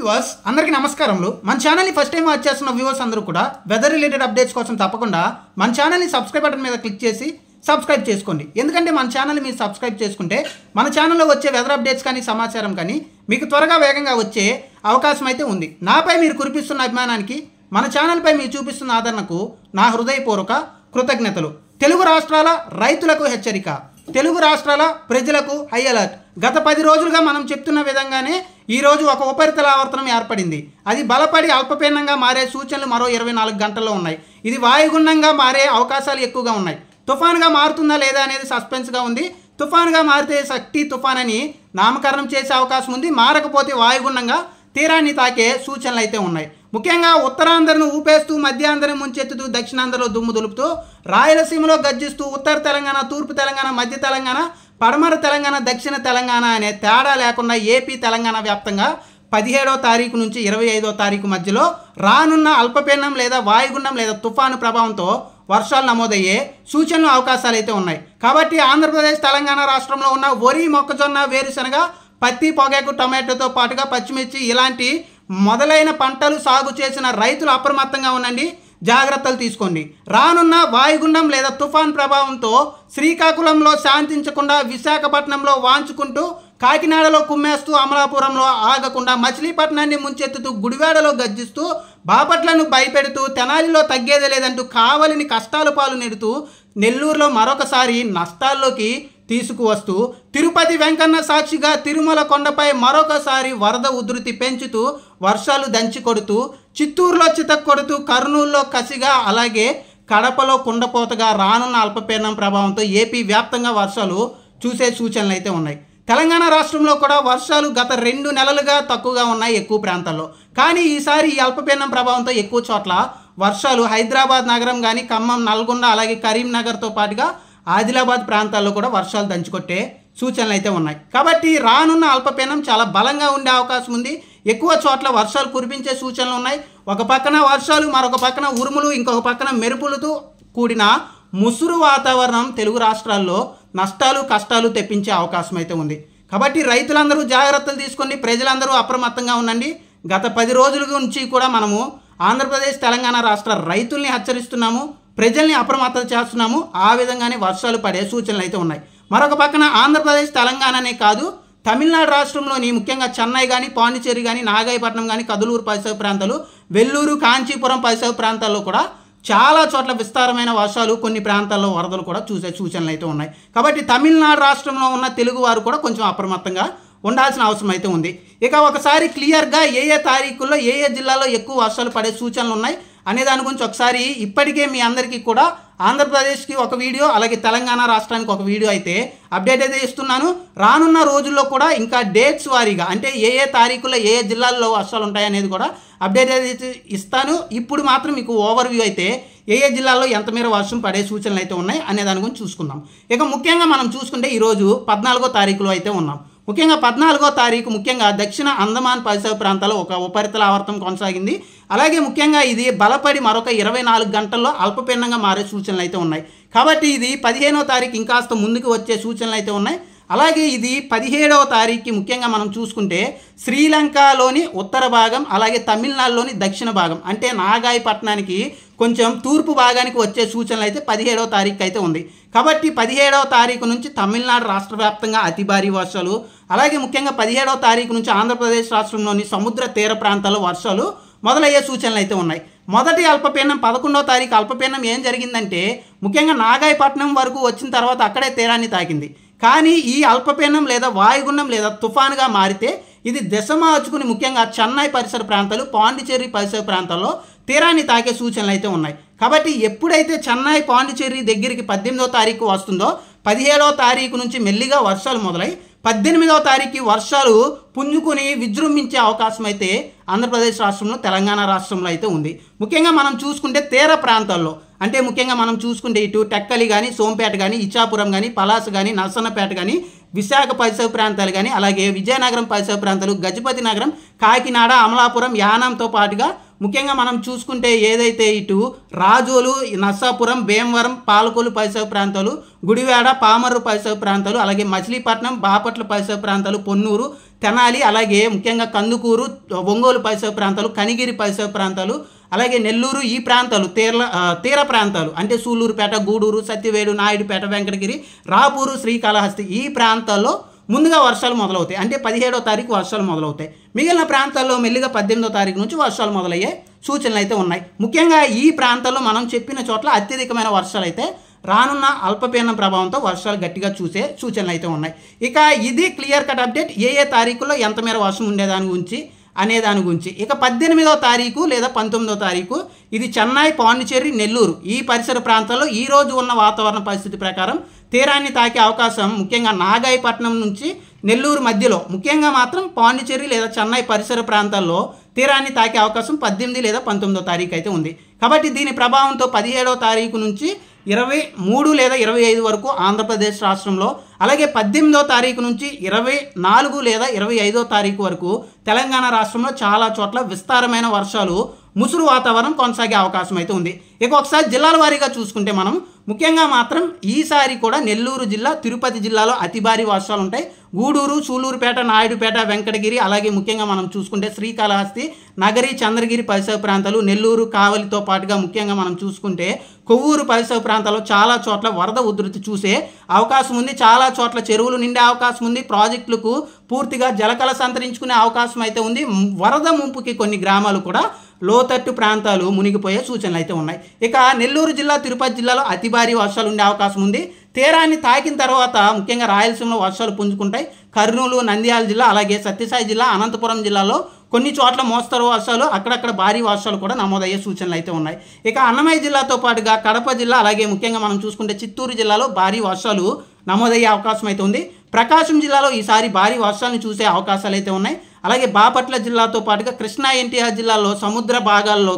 Viewers అందరికీ నమస్కారములు। మన ఛానల్ ని ఫస్ట్ టైం వాచ్ చేస్తున్న వ్యూవర్స్ అందరూ కూడా వెదర్ రిలేటెడ్ అప్డేట్స్ కోసం తప్పకుండా మన ఛానల్ ని సబ్స్క్రైబ్ బటన్ మీద క్లిక్ చేసి సబ్స్క్రైబ్ చేసుకోండి। ఎందుకంటే మన ఛానల్ ని మీరు సబ్స్క్రైబ్ చేసుకుంటే మన ఛానల్లో వచ్చే వెదర్ అప్డేట్స్ కానీ సమాచారం కానీ మీకు త్వరగా వేగంగా వచ్చే అవకాశం అయితే ఉంది। నాపై మీరు కురిపిస్తున్న అభిమానానికి మన ఛానల్ పై మీరు చూపిస్తున్న ఆదరణకు నా హృదయపూర్వక కృతజ్ఞతలు। తెలుగు రాష్ట్రాల రైతులకు హెచ్చరిక, తెలుగు రాష్ట్రాల ప్రజలకు హై అలర్ట్। గత 10 రోజులుగా మనం చెప్తున్న విధంగానే ఈరోజు ఒక ఉపరితల ఆవర్తనం ఏర్పడింది। అది బలపడి అల్పపీడనంగా మారే సూచనలు మరో 24 గంటల్లో ఉన్నాయి। ఇది వాయుగుండంగా మారే అవకాశాలు ఎక్కువగా ఉన్నాయి। తుఫాన్గా మారుతుందా లేదా అనేది సస్పెన్స్గా ఉంది। తుఫాన్గా మారితే శక్తి తుఫాన్ అని నామకరణం చేసే అవకాశం ఉంది। మారకపోతే వాయుగుండంగా తీరాన్ని తాకే సూచనలు అయితే ఉన్నాయి। ముఖ్యంగా ఉత్తరాంధ్రను ఊపేస్తూ మధ్యాంధ్రను ముంచెత్తుతూ దక్షిణాంధ్రలో దుమ్ము దులుపుతూ రాయలసీమలో గర్జిస్తూ ఉత్తర తెలంగాణ, తూర్పు తెలంగాణ, మధ్య తెలంగాణ, పడమర తెలంగాణ, దక్షిణ తెలంగాణ అనే తేడా లేకుండా ఏపీ తెలంగాణ వ్యాప్తంగా 17వ తారీఖు నుంచి 25వ తారీఖు మధ్యలో రానున్న అల్పపీడనం లేదా వాయుగుండం లేదా తుఫాను ప్రభావంతో వర్షాలు నమోదయ్యే సూచనలు అవకాశాలు అయితే ఉన్నాయి। కాబట్టి ఆంధ్రప్రదేశ్, తెలంగాణ రాష్ట్రంలో ఉన్న వరి, మొక్కజొన్న, వేరుశనగ, పత్తి, పొగాకు, టొమాటోతో పాటుగా పచ్చిమిర్చి ఇలాంటి మొదలైన పంటలు సాగు చేసిన రైతులు అప్రమత్తంగా ఉండండి, జాగ్రత్తలు తీసుకోండి। రానున్న వాయుగుండం లేదా తుఫాన్ ప్రభావంతో శ్రీకాకుళంలో శాంతించకుండా, విశాఖపట్నంలో వాంచుకుంటూ, కాకినాడలో కుమ్మేస్తూ, అమలాపురంలో ఆగకుండా, మచిలీపట్నాన్ని ముంచెత్తుతూ, గుడివాడలో గర్జిస్తూ, బాపట్లను భయపెడుతూ, తెనాలిలో తగ్గేదే లేదంటూ కావలిని కష్టాల పాలు నెడుతూ, నెల్లూరులో మరొకసారి నష్టాల్లోకి తీసుకువస్తూ, తిరుపతి వెంకన్న సాక్షిగా తిరుమల కొండపై మరొకసారి వరద ఉధృతి పెంచుతూ, వర్షాలు దంచి కొడుతూ, చిత్తూరులో చితక్కొడుతూ, కర్నూలులో కసిగా, అలాగే కడపలో కుండపోతగా రానున్న అల్పపీడనం ప్రభావంతో ఏపీ వ్యాప్తంగా వర్షాలు చూసే సూచనలు అయితే ఉన్నాయి। తెలంగాణ రాష్ట్రంలో కూడా వర్షాలు గత 2 నెలలుగా తక్కువగా ఉన్నాయి ఎక్కువ ప్రాంతాల్లో। కానీ ఈసారి ఈ అల్పపీడనం ప్రభావంతో ఎక్కువ చోట్ల వర్షాలు హైదరాబాద్ నగరం కానీ, ఖమ్మం, నల్గొండ, అలాగే కరీంనగర్తో పాటుగా ఆదిలాబాద్ ప్రాంతాల్లో కూడా వర్షాలు దంచుకొట్టే సూచనలు అయితే ఉన్నాయి। కాబట్టి రానున్న అల్పపీడనం చాలా బలంగా ఉండే అవకాశం ఉంది। ఎక్కువ చోట్ల వర్షాలు కురిపించే సూచనలు ఉన్నాయి। ఒక పక్కన వర్షాలు, మరొక పక్కన ఉరుములు, ఇంకొక పక్కన మెరుపులతో కూడిన ముసురు వాతావరణం తెలుగు రాష్ట్రాల్లో నష్టాలు, కష్టాలు తెప్పించే అవకాశం అయితే ఉంది। కాబట్టి రైతులందరూ జాగ్రత్తలు తీసుకోండి, ప్రజలందరూ అప్రమత్తంగా ఉండండి। గత 10 రోజుల నుంచి కూడా మనము ఆంధ్రప్రదేశ్, తెలంగాణ రాష్ట్ర రైతుల్ని హెచ్చరిస్తున్నాము, ప్రజల్ని అప్రమత్తం చేస్తున్నాము। ఆ విధంగానే వర్షాలు పడే సూచనలు అయితే ఉన్నాయి। మరొక పక్కన ఆంధ్రప్రదేశ్, తెలంగాణనే కాదు, తమిళనాడు రాష్ట్రంలోని ముఖ్యంగా చెన్నై కానీ, పాండిచేరి కానీ, నాగాయపట్నం కానీ, కదులూరు పరిసర ప్రాంతాలు, వెల్లూరు, కాంచీపురం పరిసర ప్రాంతాల్లో కూడా చాలా చోట్ల విస్తారమైన వర్షాలు, కొన్ని ప్రాంతాల్లో వరదలు కూడా చూసే సూచనలు అయితే ఉన్నాయి। కాబట్టి తమిళనాడు రాష్ట్రంలో ఉన్న తెలుగు వారు కూడా కొంచెం అప్రమత్తంగా ఉండాల్సిన అవసరం అయితే ఉంది। ఇక ఒకసారి క్లియర్గా ఏ తారీఖుల్లో ఏ జిల్లాలో ఎక్కువ వర్షాలు పడే సూచనలు ఉన్నాయి అనే దాని గురించి ఒకసారి ఇప్పటికే మీ అందరికీ కూడా ఆంధ్రప్రదేశ్కి ఒక వీడియో, అలాగే తెలంగాణ రాష్ట్రానికి ఒక వీడియో అయితే అప్డేట్ అయితే ఇస్తున్నాను। రానున్న రోజుల్లో కూడా ఇంకా డేట్స్ వారీగా అంటే ఏ తారీఖుల్లో ఏ జిల్లాల్లో వర్షాలు ఉంటాయి అనేది కూడా అప్డేట్ అయితే ఇస్తాను। ఇప్పుడు మాత్రం మీకు ఓవర్వ్యూ అయితే ఏ జిల్లాల్లో ఎంత మేర వర్షం పడే సూచనలు అయితే ఉన్నాయి అనే దాని గురించి చూసుకుందాం। ఇక ముఖ్యంగా మనం చూసుకుంటే ఈరోజు 14వ తారీఖులో అయితే ఉన్నాం। ముఖ్యంగా 14వ తారీఖు ముఖ్యంగా దక్షిణ అండమాన్ పరిసర ప్రాంతాల్లో ఒక ఉపరితల ఆవర్తనం కొనసాగింది। అలాగే ముఖ్యంగా ఇది బలపడి మరొక 24 గంటల్లో అల్పపీడనంగా మారే సూచనలు అయితే ఉన్నాయి। కాబట్టి ఇది 15వ తారీఖు ఇంకాస్త ముందుకు వచ్చే సూచనలు అయితే ఉన్నాయి। అలాగే ఇది 17వ తారీఖుకి ముఖ్యంగా మనం చూసుకుంటే శ్రీలంకలోని ఉత్తర భాగం, అలాగే తమిళనాడులోని దక్షిణ భాగం అంటే నాగాయపట్నానికి కొంచెం తూర్పు భాగానికి వచ్చే సూచనలు అయితే 17వ తారీఖు అయితే ఉంది। కాబట్టి 17వ తారీఖు నుంచి తమిళనాడు రాష్ట్ర వ్యాప్తంగా అతి భారీ వర్షాలు, అలాగే ముఖ్యంగా 17వ తారీఖు నుంచి ఆంధ్రప్రదేశ్ రాష్ట్రంలోని సముద్ర తీర ప్రాంతాల్లో వర్షాలు మొదలయ్యే సూచనలు అయితే ఉన్నాయి। మొదటి అల్పపీడనం 11వ తారీఖు అల్పపీడనం ఏం జరిగిందంటే ముఖ్యంగా నాగాయపట్నం వరకు వచ్చిన తర్వాత అక్కడే తీరాన్ని తాకింది। కానీ ఈ అల్పపీడనం లేదా వాయుగుండం లేదా తుఫానుగా మారితే ఇది దిశ మార్చుకుని ముఖ్యంగా చెన్నై పరిసర ప్రాంతాలు, పాండిచేరి పరిసర ప్రాంతాల్లో తీరాన్ని తాకే సూచనలు అయితే ఉన్నాయి। కాబట్టి ఎప్పుడైతే చెన్నై, పాండిచేరి దగ్గరికి 18వ తారీఖు వస్తుందో 17వ తారీఖు నుంచి మెల్లిగా వర్షాలు మొదలై 18వ తారీఖు వర్షాలు పుంజుకుని విజృంభించే అవకాశం అయితే ఆంధ్రప్రదేశ్ రాష్ట్రంలో, తెలంగాణ రాష్ట్రంలో అయితే ఉంది। ముఖ్యంగా మనం చూసుకుంటే తీర ప్రాంతాల్లో అంటే ముఖ్యంగా మనం చూసుకుంటే ఇటు టెక్కలి కానీ, సోంపేట కానీ, ఇచ్చాపురం కానీ, పలాస కానీ, నరసన్నపేట కానీ, విశాఖ పరిసర ప్రాంతాలు కానీ, అలాగే విజయనగరం పరిసర ప్రాంతాలు, గజపతి నగరం, కాకినాడ, అమలాపురం, యానంతో పాటుగా ముఖ్యంగా మనం చూసుకుంటే ఏదైతే ఇటు రాజోలు, నర్సాపురం, భీమవరం, పాలకొల్లు పరిసర ప్రాంతాలు, గుడివాడ, పామర్రు పరిసర ప్రాంతాలు, అలాగే మచిలీపట్నం, బాపట్ల పరిసర ప్రాంతాలు, పొన్నూరు, తెనాలి, అలాగే ముఖ్యంగా కందుకూరు, ఒంగోలు పరిసర ప్రాంతాలు, కనిగిరి పరిసర ప్రాంతాలు, అలాగే నెల్లూరు ఈ ప్రాంతాలు తీర ప్రాంతాలు అంటే సూళ్ళూరుపేట, గూడూరు, సత్యవేడు, నాయుడుపేట, వెంకటగిరి, రాపూరు, శ్రీకాళహస్తి ఈ ప్రాంతాల్లో ముందుగా వర్షాలు మొదలవుతాయి. అంటే 17వ తారీఖు వర్షాలు మొదలవుతాయి. మిగిలిన ప్రాంతాల్లో మెల్లిగా 18వ తారీఖు నుంచి వర్షాలు మొదలయ్యే సూచనలు అయితే ఉన్నాయి. ముఖ్యంగా ఈ ప్రాంతాల్లో మనం చెప్పిన చోట్ల అత్యధికమైన వర్షాలు అయితే రానున్న అల్పపీడనం ప్రభావంతో వర్షాలు గట్టిగా చూసే సూచనలు అయితే ఉన్నాయి. ఇక ఇది క్లియర్ కట్ అప్డేట్ ఏ తారీఖుల్లో ఎంత మేర వర్షం ఉండేదాని గురించి అనేదాని గురించి. ఇక 18వ తారీఖు లేదా 19వ తారీఖు ఇది చెన్నై, పాండిచేరి, నెల్లూరు ఈ పరిసర ప్రాంతాల్లో ఈ రోజు ఉన్న వాతావరణ పరిస్థితి ప్రకారం తీరాన్ని తాకే అవకాశం ముఖ్యంగా నాగాయపట్నం నుంచి నెల్లూరు మధ్యలో, ముఖ్యంగా మాత్రం పాండిచేరి లేదా చెన్నై పరిసర ప్రాంతాల్లో తీరాన్ని తాకే అవకాశం 18 లేదా 19వ తారీఖు అయితే ఉంది. కాబట్టి దీని ప్రభావంతో 17వ తారీఖు నుంచి 23 లేదా 25 వరకు ఆంధ్రప్రదేశ్ రాష్ట్రంలో, అలాగే 18వ తారీఖు నుంచి 24 లేదా 25వ తారీఖు వరకు తెలంగాణ రాష్ట్రంలో చాలా చోట్ల విస్తారమైన వర్షాలు, ముసురు వాతావరణం కొనసాగే అవకాశం అయితే ఉంది. ఇక ఒకసారి జిల్లాల వారీగా చూసుకుంటే మనం ముఖ్యంగా మాత్రం ఈసారి కూడా నెల్లూరు జిల్లా, తిరుపతి జిల్లాలో అతి భారీ వర్షాలు ఉంటాయి. గూడూరు, సూళ్ళూరుపేట, నాయుడుపేట, వెంకటగిరి, అలాగే ముఖ్యంగా మనం చూసుకుంటే శ్రీకాళహస్తి, నగరి, చంద్రగిరి పరిసర ప్రాంతాలు, నెల్లూరు, కావలితో పాటుగా ముఖ్యంగా మనం చూసుకుంటే కొవ్వూరు పరిసర ప్రాంతాల్లో చాలా చోట్ల వరద ఉధృతి చూసే అవకాశం ఉంది. చాలా చోట్ల చెరువులు నిండే అవకాశం ఉంది. ప్రాజెక్టులకు పూర్తిగా జలకళ సంతరించుకునే అవకాశం అయితే ఉంది. వరద ముంపుకి కొన్ని గ్రామాలు కూడా లోతట్టు ప్రాంతాలు మునిగిపోయే సూచనలు అయితే ఉన్నాయి. ఇక నెల్లూరు జిల్లా, తిరుపతి జిల్లాలో అతి భారీ వర్షాలు ఉండే అవకాశం ఉంది. తీరాన్ని తాకిన తర్వాత ముఖ్యంగా రాయలసీమలో వర్షాలు పుంజుకుంటాయి. కర్నూలు, నంద్యాల జిల్లా, అలాగే సత్యసాయి జిల్లా, అనంతపురం జిల్లాలో కొన్ని చోట్ల మోస్తరు వర్షాలు, అక్కడక్కడ భారీ వర్షాలు కూడా నమోదయ్యే సూచనలు అయితే ఉన్నాయి. ఇక అన్నమయ్య జిల్లాతో పాటుగా కడప జిల్లా, అలాగే ముఖ్యంగా మనం చూసుకుంటే చిత్తూరు జిల్లాలో భారీ వర్షాలు నమోదయ్యే అవకాశం అయితే ఉంది. ప్రకాశం జిల్లాలో ఈసారి భారీ వర్షాలను చూసే అవకాశాలు అయితే ఉన్నాయి. అలాగే బాపట్ల జిల్లాతో పాటుగా కృష్ణా, ఎన్టీఆర్ జిల్లాలో సముద్ర భాగాల్లో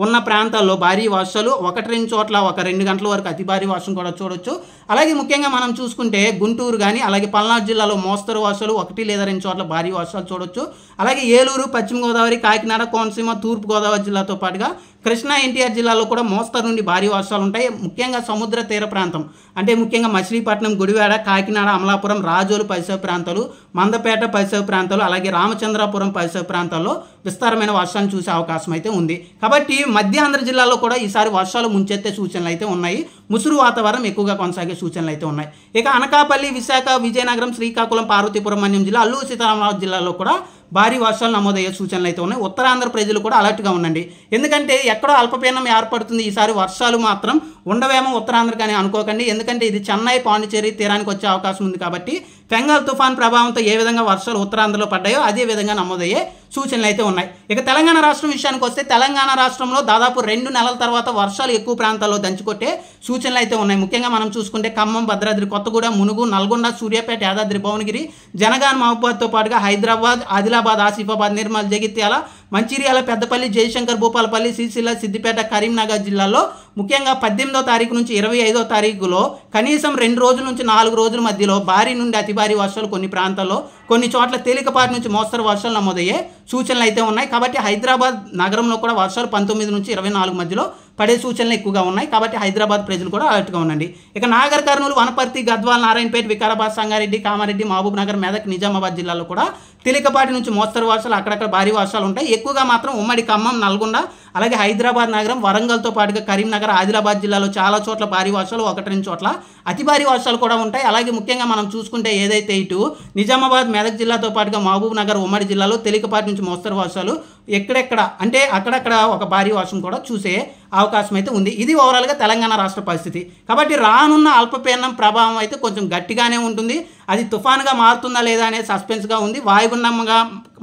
ఉన్న ప్రాంతాల్లో భారీ వర్షాలు, 1-2 చోట్ల 1-2 గంటల వరకు అతి భారీ వర్షం కూడా చూడొచ్చు. అలాగే ముఖ్యంగా మనం చూసుకుంటే గుంటూరు కానీ, అలాగే పల్నాడు జిల్లాలో మోస్తరు వర్షాలు, 1 లేదా 2 చోట్ల భారీ వర్షాలు చూడొచ్చు. అలాగే ఏలూరు, పశ్చిమ గోదావరి, కాకినాడ, కోనసీమ, తూర్పు గోదావరి జిల్లాతో పాటుగా కృష్ణా, ఎన్టీఆర్ జిల్లాలో కూడా మోస్తరు నుండి భారీ వర్షాలు ఉంటాయి. ముఖ్యంగా సముద్ర తీర ప్రాంతం అంటే ముఖ్యంగా మచిలీపట్నం, గుడివాడ, కాకినాడ, అమలాపురం, రాజోలు పరిసర ప్రాంతాలు, మందపేట పరిసర ప్రాంతాలు, అలాగే రామచంద్రాపురం పరిసర ప్రాంతాల్లో విస్తారమైన వర్షాలను చూసే అవకాశం అయితే ఉంది. కాబట్టి మధ్యాంధ్ర జిల్లాలో కూడా ఈసారి వర్షాలు ముంచెత్తే సూచనలు అయితే ఉన్నాయి. ముసురు వాతావరణం ఎక్కువగా కొనసాగే సూచనలు అయితే ఉన్నాయి. ఇక అనకాపల్లి, విశాఖ, విజయనగరం, శ్రీకాకుళం, పార్వతీపురం, మన్యం జిల్లా, అల్లూరు సీతారామరాజు జిల్లాలో కూడా భారీ వర్షాలు నమోదయ్యే సూచనలు అయితే ఉన్నాయి. ఉత్తరాంధ్ర ప్రజలు కూడా అలర్ట్గా ఉండండి. ఎందుకంటే ఎక్కడో అల్పపీడనం ఏర్పడుతుంది, ఈసారి వర్షాలు మాత్రం ఉండవేమో ఉత్తరాంధ్ర కానీ అనుకోకండి. ఎందుకంటే ఇది చెన్నై, పాండిచేరి తీరానికి వచ్చే అవకాశం ఉంది. కాబట్టి ఫెంగాల్ తుఫాన్ ప్రభావంతో ఏ విధంగా వర్షాలు ఉత్తరాంధ్రలో పడ్డాయో అదే విధంగా నమోదయ్యే సూచనలు అయితే ఉన్నాయి. ఇక తెలంగాణ రాష్ట్రం విషయానికి వస్తే తెలంగాణ రాష్ట్రంలో దాదాపు 2 నెలల తర్వాత వర్షాలు ఎక్కువ ప్రాంతాల్లో దంచుకొట్టే సూచనలు అయితే ఉన్నాయి. ముఖ్యంగా మనం చూసుకుంటే ఖమ్మం, భద్రాద్రి కొత్తగూడెం, మునుగు, నల్గొండ, సూర్యాపేట, యాదాద్రి భువనగిరి, జనగాం, మహబూబాద్తో పాటుగా హైదరాబాద్, ఆదిలాబాద్, ఆసిఫాబాద్, నిర్మల్, జగిత్యాల, మంచిర్యాల, పెద్దపల్లి, జయశంకర్, భూపాలపల్లి, సిరిసిల్ల, సిద్దిపేట, కరీంనగర్ జిల్లాల్లో ముఖ్యంగా 18వ తారీఖు నుంచి 25వ తారీఖులో కనీసం 2 రోజుల నుంచి 4 రోజుల మధ్యలో భారీ నుండి అతి భారీ వర్షాలు కొన్ని ప్రాంతాల్లో, కొన్ని చోట్ల తేలికపాటి నుంచి మోస్తరు వర్షాలు నమోదయ్యే సూచనలు అయితే ఉన్నాయి. కాబట్టి హైదరాబాద్ నగరంలో కూడా వర్షాలు 19 నుంచి 24 మధ్యలో పడే సూచనలు ఎక్కువగా ఉన్నాయి. కాబట్టి హైదరాబాద్ ప్రజలు కూడా అలర్ట్గా ఉండండి. ఇక నాగర్ కర్నూలు, వనపర్తి, గద్వాల్, నారాయణపేట, వికారాబాద్, సంగారెడ్డి, కామారెడ్డి, మహబూబ్ నగర్, మెదక్, నిజామాబాద్ జిల్లాలో కూడా తేలికపాటి నుంచి మోస్తరు వర్షాలు, అక్కడక్కడ భారీ వర్షాలు ఉంటాయి. ఎక్కువగా మాత్రం ఉమ్మడి ఖమ్మం, నల్గొండ, అలాగే హైదరాబాద్ నగరం, వరంగల్తో పాటుగా కరీంనగర్, ఆదిలాబాద్ జిల్లాలో చాలా చోట్ల భారీ వర్షాలు, 1-2 చోట్ల అతి భారీ వర్షాలు కూడా ఉంటాయి. అలాగే ముఖ్యంగా మనం చూసుకుంటే ఏదైతే ఇటు నిజామాబాద్, మెదక్ జిల్లాతో పాటుగా మహబూబ్ నగర్, ఉమ్మడి జిల్లాలో తేలికపాటి నుంచి మోస్తరు వర్షాలు, ఎక్కడెక్కడ అంటే అక్కడక్కడ ఒక భారీ వర్షం కూడా చూసే అవకాశం అయితే ఉంది. ఇది ఓవరాల్గా తెలంగాణ రాష్ట్ర పరిస్థితి. కాబట్టి రానున్న అల్పపీడనం ప్రభావం అయితే కొంచెం గట్టిగానే ఉంటుంది. అది తుఫాన్గా మారుతుందా లేదా అనేది సస్పెన్స్గా ఉంది. వాయుగుండంగా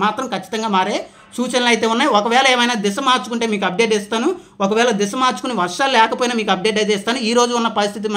మాత్రం ఖచ్చితంగా మారే సూచనలు అయితే ఉన్నాయి. ఒకవేళ ఏమైనా దిశ మార్చుకుంటే మీకు అప్డేట్ ఇస్తాను. ఒకవేళ దిశ మార్చుకుని వర్షాలు లేకపోయినా మీకు అప్డేట్ అయితే ఇస్తాను. ఈ రోజు ఉన్న పరిస్థితి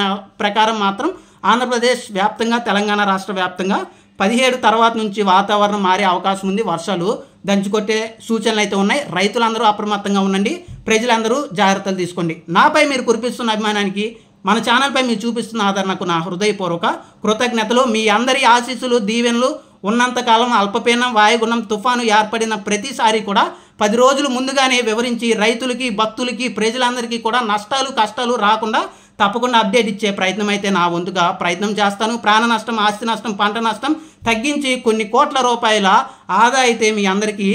ప్రకారం మాత్రం ఆంధ్రప్రదేశ్ వ్యాప్తంగా, తెలంగాణ రాష్ట్ర వ్యాప్తంగా 17 తర్వాత నుంచి వాతావరణం మారే అవకాశం ఉంది. వర్షాలు దంచుకొట్టే సూచనలు అయితే ఉన్నాయి. రైతులందరూ అప్రమత్తంగా ఉండండి. ప్రజలందరూ జాగ్రత్తలు తీసుకోండి. నాపై మీరు కురిపిస్తున్న అభిమానానికి, మన ఛానల్పై మీరు చూపిస్తున్న ఆదరణకు నా హృదయపూర్వక కృతజ్ఞతలు. మీ అందరి ఆశీస్సులు, దీవెనలు ఉన్నంతకాలం అల్పపీడనం, వాయుగుండం, తుఫాను ఏర్పడిన ప్రతిసారి కూడా 10 రోజులు ముందుగానే వివరించి రైతులకి, భక్తులకి, ప్రజలందరికీ కూడా నష్టాలు, కష్టాలు రాకుండా తప్పకుండా అప్డేట్ ఇచ్చే ప్రయత్నం అయితే నా వంతుగా ప్రయత్నం చేస్తాను. ప్రాణ నష్టం, ఆస్తి నష్టం, పంట నష్టం తగ్గించి కొన్ని కోట్ల రూపాయల ఆదా అయితే మీ అందరికీ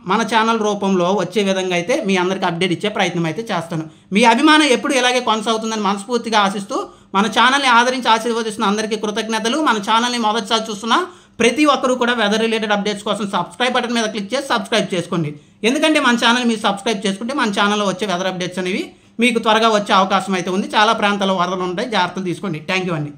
మన ఛానల్ రూపంలో వచ్చే విధంగా అయితే మీ అందరికీ అప్డేట్ ఇచ్చే ప్రయత్నం అయితే చేస్తాను. మీ అభిమానం ఎప్పుడు ఇలాగే కొనసాగుతుందని మనస్ఫూర్తిగా ఆశిస్తూ మన ఛానల్ని ఆదరించి ఆశీర్వదిస్తున్న అందరికీ కృతజ్ఞతలు. మన ఛానల్ని మొదటిసారి చూస్తున్న ప్రతి ఒక్కరూ కూడా వెదర్ రిలేటెడ్ అప్డేట్స్ కోసం సబ్స్క్రైబ్ బటన్ మీద క్లిక్ చేసి సబ్స్క్రైబ్ చేసుకోండి. ఎందుకంటే మన ఛానల్ మీరు సబ్స్క్రైబ్ చేసుకుంటే మన ఛానల్లో వచ్చే వెదర్ అప్డేట్స్ అనేవి మీకు త్వరగా వచ్చే అవకాశం అయితే ఉంది. చాలా ప్రాంతాల్లో వరదలు ఉంటాయి, జాగ్రత్తలు తీసుకోండి. థ్యాంక్ యూ అండి.